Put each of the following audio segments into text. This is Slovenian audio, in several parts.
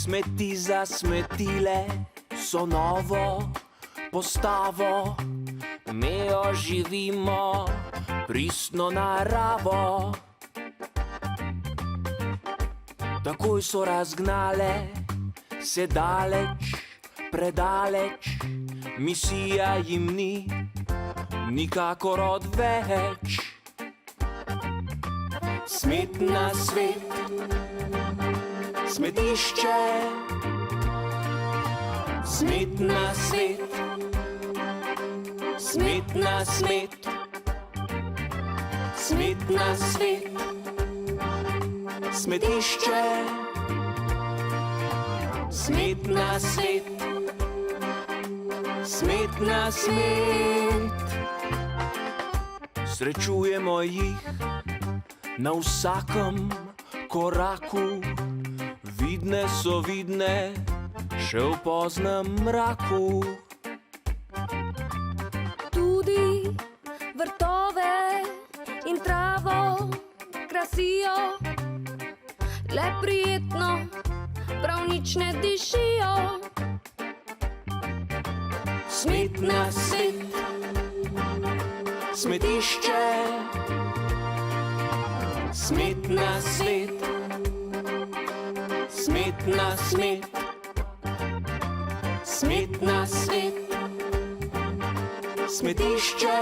Smeti za smetile so novo postavo, mi oživimo pristno naravo. Takoj so razgnale se daleč, predaleč, misija jim ni nikakor odveč. Smet na svet, smetišče, smet na svet, smet na smet, smet na svet, smetišče, smet na svet, smet na smet. Srečujemo jih na vsakem koraku, vidne so vidne še v poznem mraku. Tudi vrtove in travo krasijo, le prijetno, prav nič ne dišijo. Smet na svet, smetišče, smet na svet, smet na smet, smet na svet, smetišče,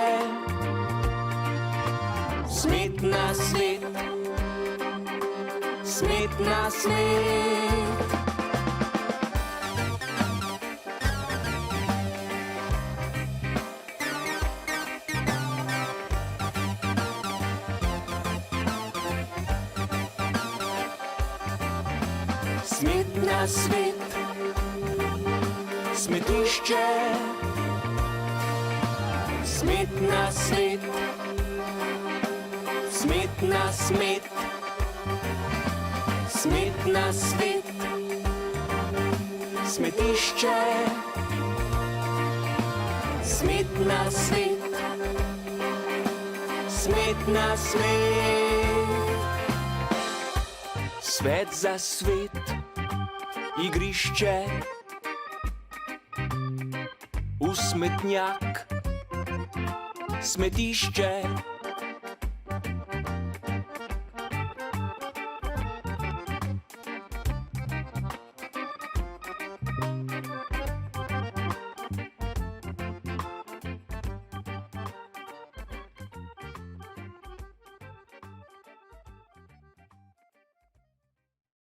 smet na svet, smet na svet. Smet na svet, smetišče, smet na svet, smet na smet, smet na svet, smetišče, smet na svet, smet na svet. Svet za svet, igrišče, v smetnjak, smetišče.